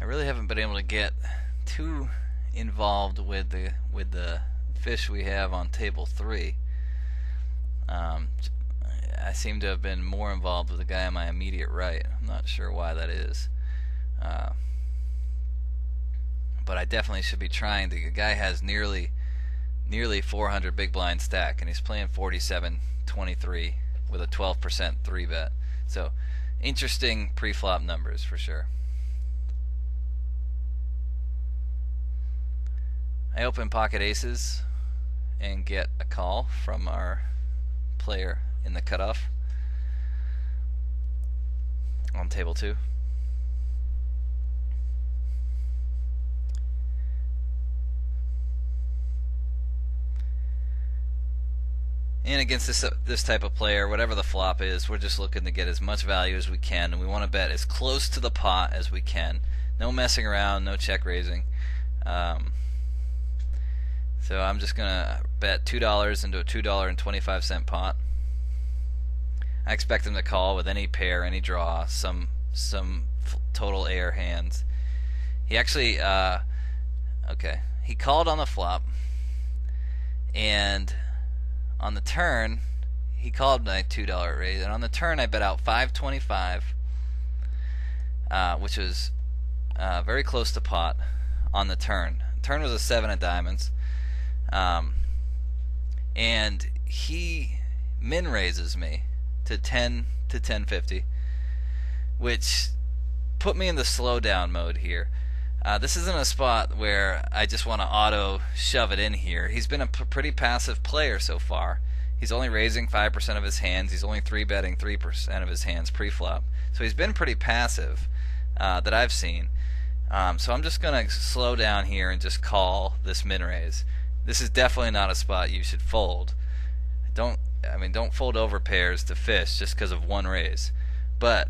really haven't been able to get too involved with the fish we have on table 3. I seem to have been more involved with the guy on my immediate right. I'm not sure why that is. But I definitely should be trying to. The guy has nearly 400 big blind stack, and he's playing 47-23 with a 12% 3-bet. So interesting pre-flop numbers for sure. I open pocket aces and get a call from our player in the cutoff on table 2. And against this type of player, whatever the flop is, we're just looking to get as much value as we can, and we want to bet as close to the pot as we can. No messing around, no check raising. So I'm just gonna bet $2 into a $2.25 pot. I expect him to call with any pair, any draw, some total air hands. He actually, he called on the flop, and on the turn, he called my $2 raise, and on the turn I bet out $5.25, which was very close to pot on the turn. Turn was a 7 of diamonds, and he min raises me to 10 to 1050, which put me in the slowdown mode here. This isn't a spot where I just want to auto shove it in here. He's been a pretty passive player so far. He's only raising 5% of his hands. He's only 3-betting 3% of his hands pre-flop. So he's been pretty passive that I've seen. So I'm just going to slow down here and just call this min raise. This is definitely not a spot you should fold. Don't fold over pairs to fish just because of one raise. But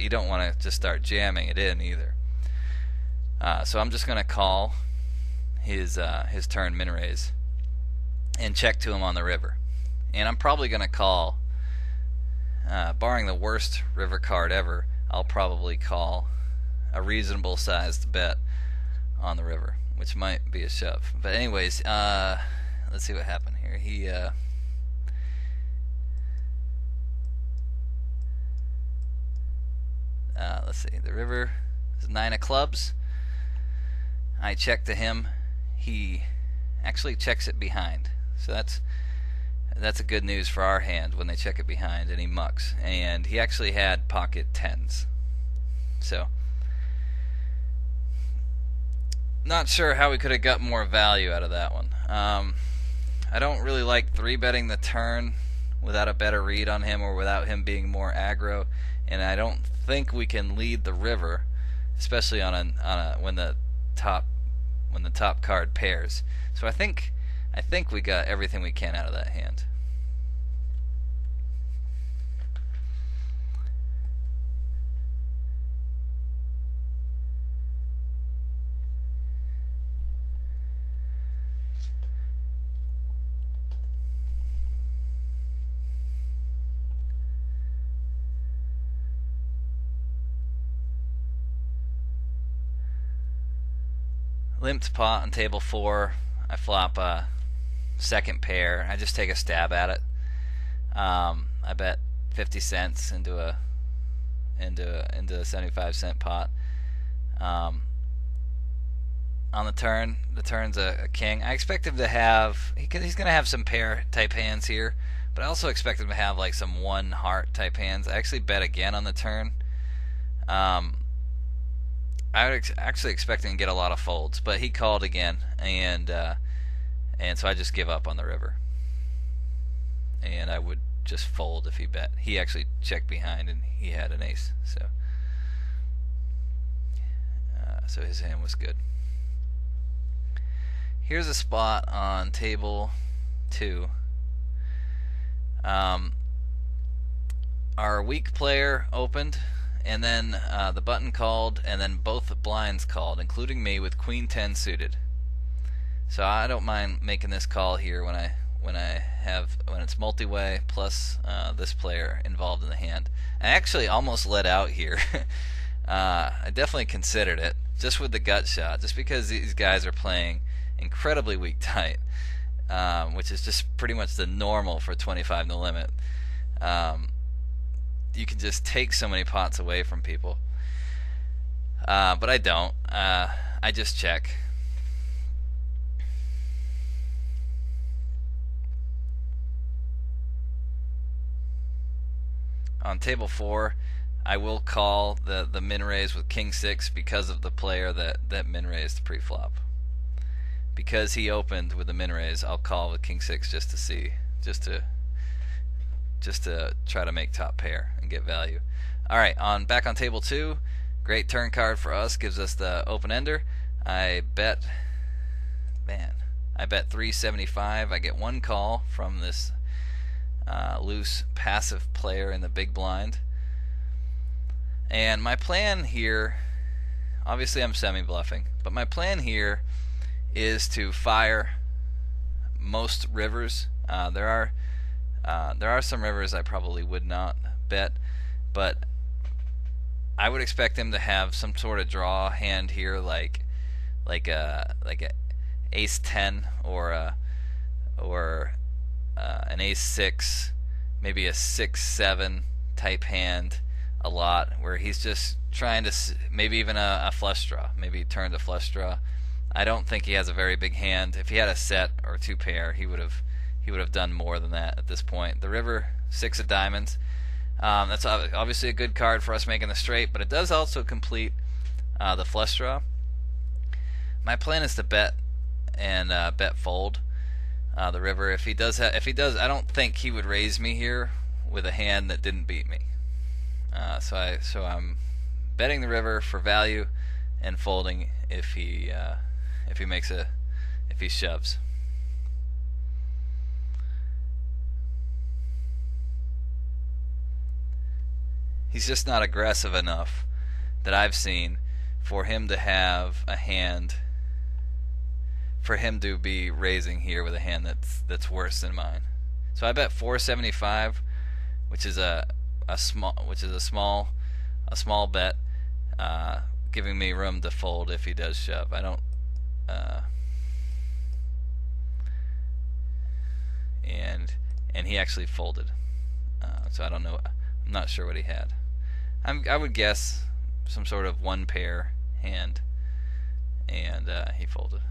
you don't want to just start jamming it in either. So I'm just going to call his turn min raise and check to him on the river. And I'm probably going to call, barring the worst river card ever, I'll probably call a reasonable sized bet on the river, which might be a shove. But anyways, let's see what happened here. He let's see, the river is 9 of clubs. I check to him. He actually checks it behind. So that's a good news for our hand when they check it behind, and he mucks. And he actually had pocket 10s. So not sure how we could have got more value out of that one. I don't really like 3-betting the turn without a better read on him or without him being more aggro, and I don't think we can lead the river, especially when the top card pairs. So I think we got everything we can out of that hand. Limped pot on table 4. I flop a second pair. I just take a stab at it. I bet 50 cents into a 75-cent pot. On the turn's a king. I expect him to have. He's going to have some pair type hands here, but I also expect him to have like some 1 heart type hands. I actually bet again on the turn. I would actually expect him to get a lot of folds, but he called again, and so I just give up on the river. And I would just fold if he bet. He actually checked behind, and he had an ace, so his hand was good. Here's a spot on table 2. Our weak player opened, and then the button called, and then both the blinds called, including me with Queen 10 suited. So I don't mind making this call here when it's multi-way plus this player involved in the hand. I actually almost let out here. I definitely considered it, just with the gut shot, just because these guys are playing incredibly weak tight, which is just pretty much the normal for 25 no limit. You can just take so many pots away from people. But I don't. I just check. On table 4, I will call the min raise with king 6 because of the player that min raised pre-flop. Because he opened with a min raise, I'll call with king 6 just to see, just to try to make top pair and get value. All right, back on table 2, great turn card for us, gives us the open ender. I bet 375. I get one call from this loose passive player in the big blind. And my plan here, obviously I'm semi-bluffing, but my plan here is to fire most rivers. There are some rivers I probably would not bet, but I would expect him to have some sort of draw hand here, like a ace 10 or an ace 6, maybe a 6-7 type hand a lot, where he's just trying to, maybe even a flush draw, maybe turn to flush draw. I don't think he has a very big hand. If he had a set or 2 pair, he would have done more than that at this point. The river, 6 of diamonds. That's obviously a good card for us making the straight, but it does also complete the flush draw. My plan is to bet and bet fold the river. If he does, I don't think he would raise me here with a hand that didn't beat me. So I'm betting the river for value and folding if he shoves. He's just not aggressive enough that I've seen for him to have a hand, for him to be raising here with a hand that's worse than mine. So I bet 475, which is a small bet, giving me room to fold if he does shove. I don't and he actually folded, so I don't know. I'm not sure what he had. I would guess some sort of 1 pair hand, and he folded.